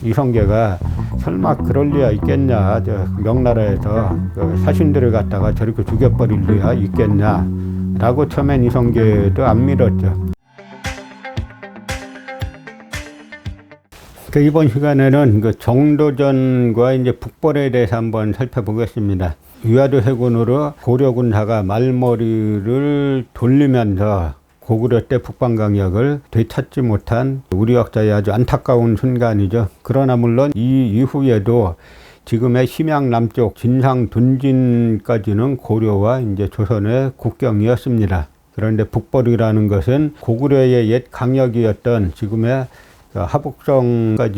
이성계가 설마 그럴 리야 있겠냐, 명나라에서 사신들을 갖다가 저렇게 죽여버릴 리야 있겠냐 라고 처음엔 이성계도 안 믿었죠. 이번 시간에는 정도전과 이제 북벌에 대해서 한번 살펴보겠습니다. 위화도 해군으로 고려군사가 말머리를 돌리면서 고구려 때 북방강역을 되찾지 못한 우리 역사의 아주 안타까운 순간이죠. 그러나 물론 이 이후에도 지금의 심양 남쪽 진상 둔진까지는 고려와 이제 조선의 국경이었습니다. 그런데 북벌이라는 것은 고구려의 옛 강역이었던 지금의 하북성까지는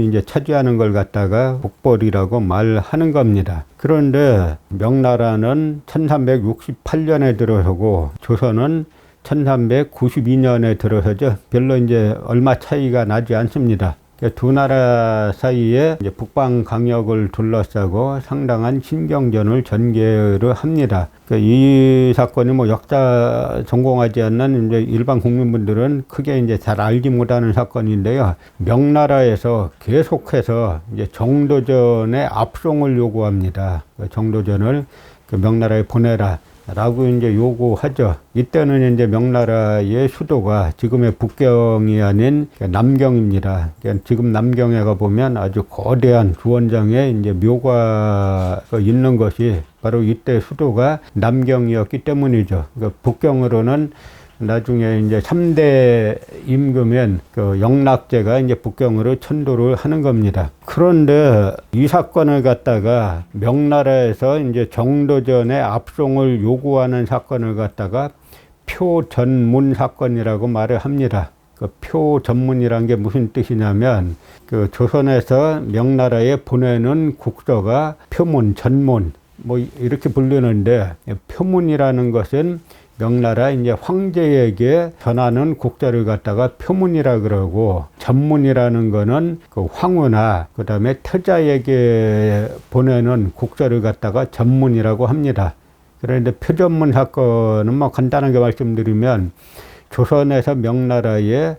이제 차지하는 걸 갖다가 북벌이라고 말하는 겁니다. 그런데 명나라는 1368년에 들어서고 조선은 1392년에 들어서죠. 별로 이제 얼마 차이가 나지 않습니다. 두 나라 사이에 이제 북방 강역을 둘러싸고 상당한 신경전을 전개를 합니다. 이 사건이 뭐 역사 전공하지 않는 이제 일반 국민분들은 크게 이제 잘 알지 못하는 사건인데요. 명나라에서 계속해서 이제 정도전의 압송을 요구합니다. 정도전을 명나라에 보내라 라고 이제 요구하죠. 이때는 이제 명나라의 수도가 지금의 북경이 아닌 남경입니다. 지금 남경에 가보면 아주 거대한 주원장에 이제 묘가가 있는 것이 바로 이때 수도가 남경이었기 때문이죠. 북경으로는 나중에 이제 3대 임금인 영락제가 이제 북경으로 천도를 하는 겁니다. 그런데 이 사건을 갖다가 명나라에서 이제 정도전의 압송을 요구하는 사건을 갖다가 표전문 사건이라고 말을 합니다. 표전문이란 게 무슨 뜻이냐면 조선에서 명나라에 보내는 국서가 표문, 전문 뭐 이렇게 부르는데, 표문이라는 것은 명나라 이제 황제에게 전하는 국서를 갖다가 표문이라 그러고, 전문이라는 거는 황후나 그다음에 태자에게 보내는 국서를 갖다가 전문이라고 합니다. 그런데 표전문 사건은 뭐 간단하게 말씀드리면 조선에서 명나라에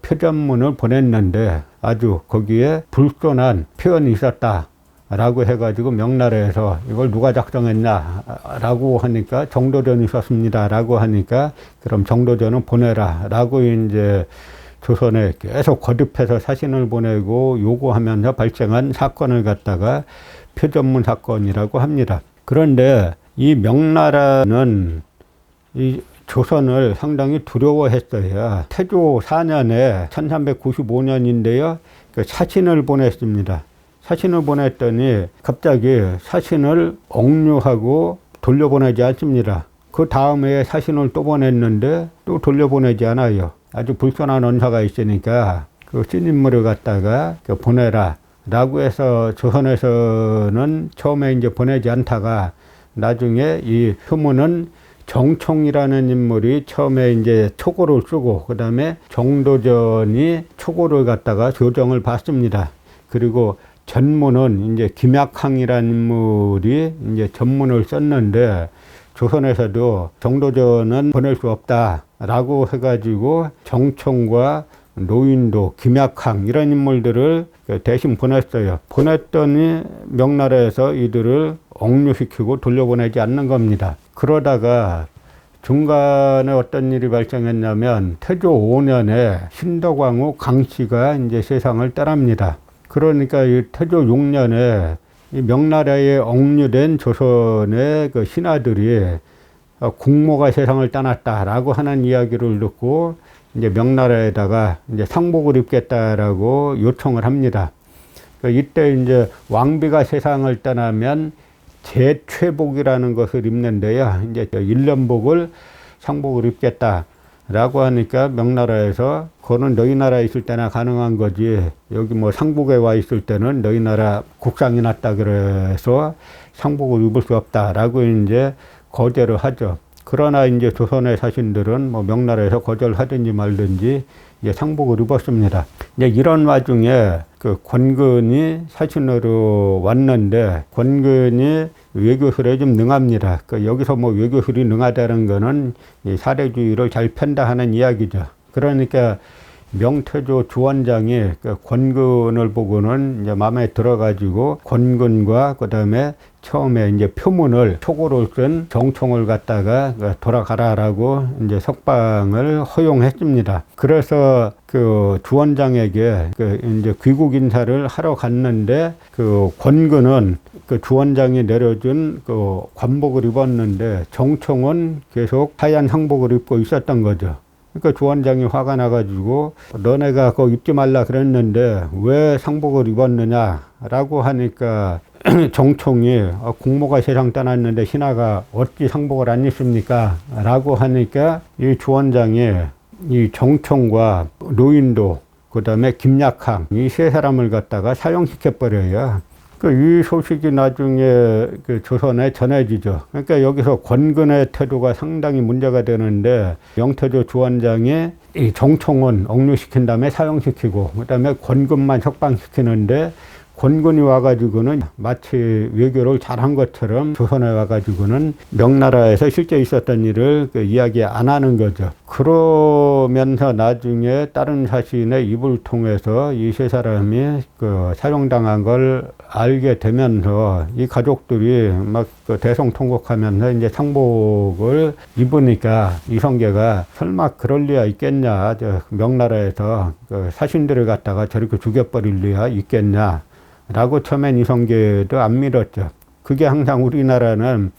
표전문을 보냈는데 아주 거기에 불손한 표현이 있었다 라고 해가지고 명나라에서 이걸 누가 작성했냐 라고 하니까 정도전이 있었습니다 라고 하니까 그럼 정도전은 보내라 라고 이제 조선에 계속 거듭해서 사신을 보내고 요구하면서 발생한 사건을 갖다가 표전문 사건이라고 합니다. 그런데 이 명나라는 이 조선을 상당히 두려워했어요. 태조 4년에 1395년인데요. 사신을 보냈습니다. 사신을 보냈더니 갑자기 사신을 억류하고 돌려보내지 않습니다. 그 다음에 사신을 또 보냈는데 또 돌려보내지 않아요. 아주 불편한 언사가 있으니까 쓴 인물을 갖다가 보내라 라고 해서 조선에서는 처음에 이제 보내지 않다가 나중에 이 표문은 정총이라는 인물이 처음에 이제 초고를 쓰고 그 다음에 정도전이 초고를 갖다가 조정을 받습니다. 그리고 전문은 이제 김약항이라는 인물이 이제 전문을 썼는데 조선에서도 정도전은 보낼 수 없다라고 해가지고 정총과 노인도, 김약항 이런 인물들을 대신 보냈어요. 보냈더니 명나라에서 이들을 억류시키고 돌려보내지 않는 겁니다. 그러다가 중간에 어떤 일이 발생했냐면 태조 5년에 신덕왕후 강씨가 이제 세상을 떠납니다. 그러니까 이 태조 6년에 이 명나라에 억류된 조선의 신하들이 국모가 세상을 떠났다라고 하는 이야기를 듣고 이제 명나라에다가 이제 상복을 입겠다라고 요청을 합니다. 이때 이제 왕비가 세상을 떠나면 제최복이라는 것을 입는데요. 이제 1년복을 상복을 입겠다라고 하니까 명나라에서 그거는 너희 나라에 있을 때나 가능한 거지. 여기 뭐 상복에 와 있을 때는 너희 나라 국상이 났다 그래서 상복을 입을 수 없다라고 이제 거절을 하죠. 그러나 이제 조선의 사신들은 뭐 명나라에서 거절하든지 말든지 이제 상복을 입었습니다. 이제 이런 와중에 권근이 사신으로 왔는데 권근이 외교술에 좀 능합니다. 여기서 뭐 외교술이 능하다는 거는 이 사대주의를 잘 편다 하는 이야기죠. 그러니까 명태조 주원장이 그 권근을 보고는 이제 마음에 들어가지고 권근과 그다음에 처음에 이제 표문을 초고를 쓴 정총을 갖다가 돌아가라라고 이제 석방을 허용했습니다. 그래서 그 주원장에게 그 이제 귀국 인사를 하러 갔는데 그 권근은 그 주원장이 내려준 그 관복을 입었는데 정총은 계속 하얀 상복을 입고 있었던 거죠. 그러니까 주원장이 화가 나가지고 너네가 그거 입지 말라 그랬는데 왜 상복을 입었느냐라고 하니까 정총이 공모가 세상 떠났는데 신하가 어찌 상복을 안 입습니까? 라고 하니까 이 주원장이 이 정총과 노인도 그 다음에 김약항 이 세 사람을 갖다가 사형시켜버려요. 이 소식이 나중에 그 조선에 전해지죠. 그러니까 여기서 권근의 태도가 상당히 문제가 되는데 명태조 주원장이 이 정총은 억류시킨 다음에 사형시키고 그 다음에 권근만 석방시키는데 권근이 와가지고는 마치 외교를 잘한 것처럼 조선에 와가지고는 명나라에서 실제 있었던 일을 이야기 안 하는 거죠. 그러면서 나중에 다른 사신의 입을 통해서 이 세 사람이 그 사형당한 걸 알게 되면서 이 가족들이 막 그 대성통곡하면서 이제 상복을 입으니까 이성계가 설마 그럴 리가 있겠냐, 명나라에서 그 사신들을 갖다가 저렇게 죽여버릴 리가 있겠냐. 라고 처음엔 이성계도 안 믿었죠. 그게 항상 우리나라는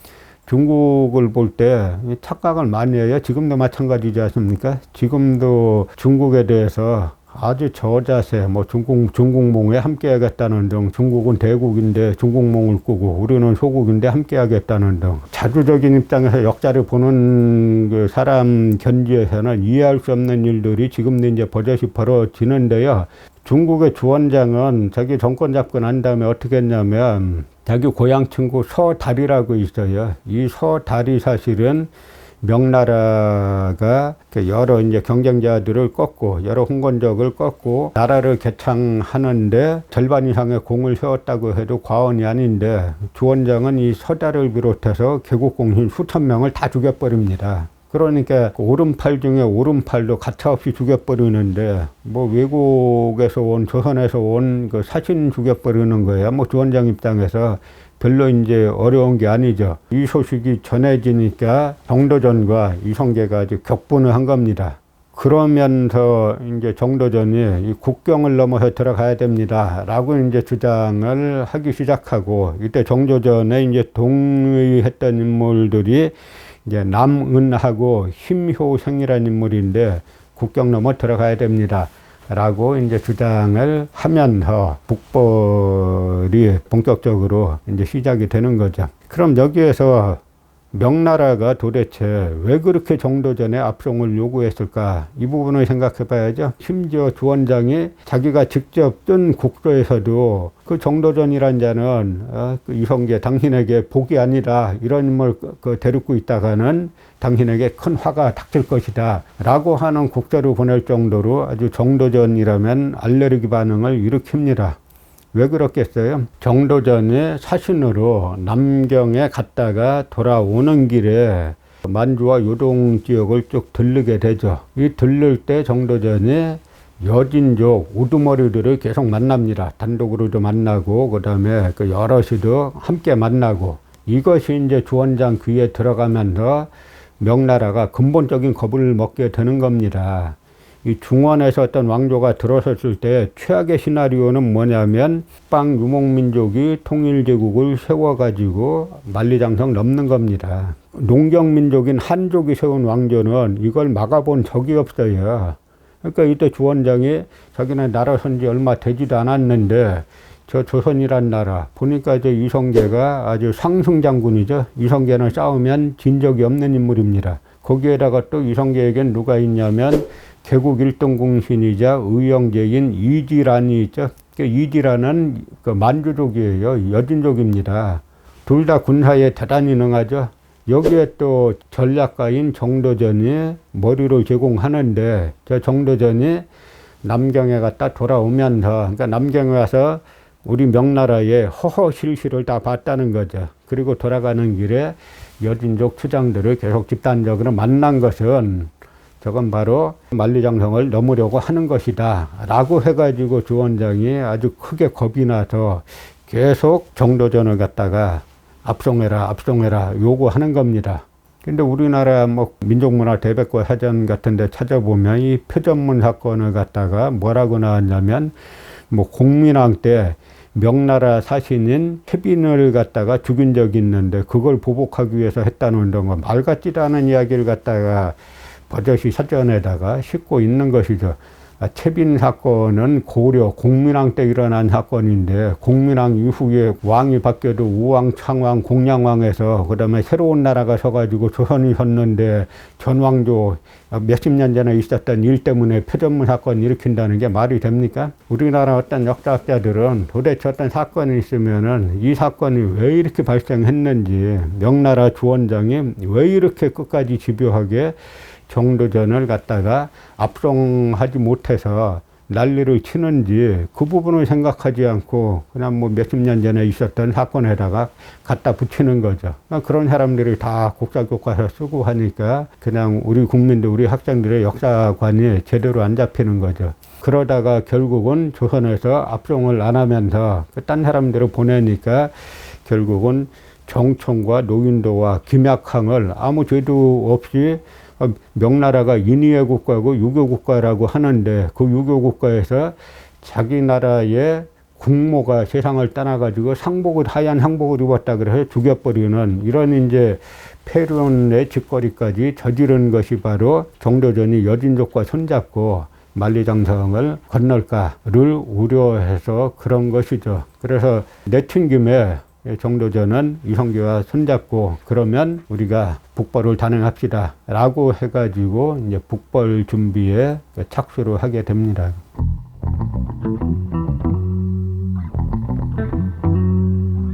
중국을 볼 때 착각을 많이 해요. 지금도 마찬가지지 않습니까? 지금도 중국에 대해서 아주 저자세, 뭐 중국몽에 함께하겠다는 등, 중국은 대국인데 중국몽을 꾸고 우리는 소국인데 함께하겠다는 등, 자주적인 입장에서 역사를 보는 그 사람 견지에서는 이해할 수 없는 일들이 지금도 이제 버젓이 벌어지는데요. 중국의 주원장은 자기 정권 잡고 난 다음에 어떻게 했냐면 자기 고향 친구 서달이라고 있어요. 이 서달이 사실은 명나라가 여러 이제 경쟁자들을 꺾고 여러 홍건적을 꺾고 나라를 개창하는데 절반 이상의 공을 세웠다고 해도 과언이 아닌데 주원장은 이 서달을 비롯해서 개국공신 수천 명을 다 죽여버립니다. 그러니까 오른팔 중에 오른팔도 가차없이 죽여버리는데 뭐 외국에서 온 조선에서 온 그 사신 죽여버리는 거야. 뭐 주원장 입장에서 별로 이제 어려운 게 아니죠. 이 소식이 전해지니까 정도전과 이성계가 아주 격분을 한 겁니다. 그러면서 이제 정도전이 이 국경을 넘어서 들어가야 됩니다. 라고 이제 주장을 하기 시작하고 이때 정도전에 이제 동의했던 인물들이 이제 남은하고 힘효생이라는 인물인데 국경 넘어 들어가야 됩니다. 라고 이제 주장을 하면서 북벌이 본격적으로 이제 시작이 되는 거죠. 그럼 여기에서 명나라가 도대체 왜 그렇게 정도전에 압송을 요구했을까? 이 부분을 생각해 봐야죠. 심지어 주원장이 자기가 직접 쓴 국서에서도 그 정도전이란 자는 그 이성계 당신에게 복이 아니라 이런 인물 데리고 있다가는 당신에게 큰 화가 닥칠 것이다 라고 하는 국서를 보낼 정도로 아주 정도전이라면 알레르기 반응을 일으킵니다. 왜 그렇겠어요? 정도전이 사신으로 남경에 갔다가 돌아오는 길에 만주와 요동 지역을 쭉 들르게 되죠. 이 들를 때 정도전이 여진족 우두머리들을 계속 만납니다. 단독으로도 만나고 그 다음에 그 여럿이도 함께 만나고 이것이 이제 주원장 귀에 들어가면서 명나라가 근본적인 겁을 먹게 되는 겁니다. 이 중원에서 어떤 왕조가 들어섰을 때 최악의 시나리오는 뭐냐면 북방 유목민족이 통일제국을 세워가지고 만리장성 넘는 겁니다. 농경민족인 한족이 세운 왕조는 이걸 막아본 적이 없어요. 그러니까 이때 주원장이 자기는 나라 선지 얼마 되지도 않았는데 저 조선이란 나라 보니까 이제 이성계가 아주 상승장군이죠. 이성계는 싸우면 진 적이 없는 인물입니다. 거기에다가 또 이성계에겐 누가 있냐면 개국 1등 공신이자 의영제인 이지란이 있죠. 이지란은 그 만주족이에요. 여진족입니다. 둘 다 군사에 대단히 능하죠. 여기에 또 전략가인 정도전이 머리를 제공하는데 저 정도전이 남경에 갔다 돌아오면서 그러니까 남경에 와서 우리 명나라의 허허실실을 다 봤다는 거죠. 그리고 돌아가는 길에 여진족 추장들을 계속 집단적으로 만난 것은 저건 바로 만리장성을 넘으려고 하는 것이다 라고 해가지고 주원장이 아주 크게 겁이 나서 계속 정도전을 갖다가 압송해라 요구하는 겁니다. 근데 우리나라 뭐 민족문화 대백과 사전 같은 데 찾아보면 이 표전문 사건을 갖다가 뭐라고 나왔냐면 뭐 공민왕 때 명나라 사신인 태빈을 갖다가 죽인 적이 있는데 그걸 보복하기 위해서 했다는 거 말 같지도 않은 이야기를 갖다가 버젓이 사전에다가 싣고 있는 것이죠. 태빈 사건은 고려 공민왕 때 일어난 사건인데 공민왕 이후에 왕이 바뀌어도 우왕, 창왕, 공양왕에서 그 다음에 새로운 나라가 서가지고 조선이 섰는데 전왕조 몇십 년 전에 있었던 일 때문에 표전문 사건 일으킨다는 게 말이 됩니까? 우리나라 어떤 역사학자들은 도대체 어떤 사건이 있으면은 이 사건이 왜 이렇게 발생했는지 명나라 주원장이 왜 이렇게 끝까지 집요하게 정도전을 갖다가 압송하지 못해서 난리를 치는지 그 부분을 생각하지 않고 그냥 뭐 몇십 년 전에 있었던 사건에다가 갖다 붙이는 거죠. 그런 사람들이 다 국사교과서 쓰고 하니까 그냥 우리 국민들, 우리 학생들의 역사관이 제대로 안 잡히는 거죠. 그러다가 결국은 조선에서 압송을 안 하면서 딴 사람들을 보내니까 결국은 정총과 노인도와 김약항을 아무 죄도 없이 명나라가 인위의 국가고 유교 국가라고 하는데 그 유교 국가에서 자기 나라의 국모가 세상을 떠나가지고 하얀 상복을 입었다 그래서 죽여버리는 이런 이제 폐륜의 짓거리까지 저지른 것이 바로 정도전이 여진족과 손잡고 만리장성을 건널까를 우려해서 그런 것이죠. 그래서 내친 김에 정도전은 이성계와 손잡고 그러면 우리가 북벌을 단행합시다 라고 해가지고 이제 북벌 준비에 착수를 하게 됩니다.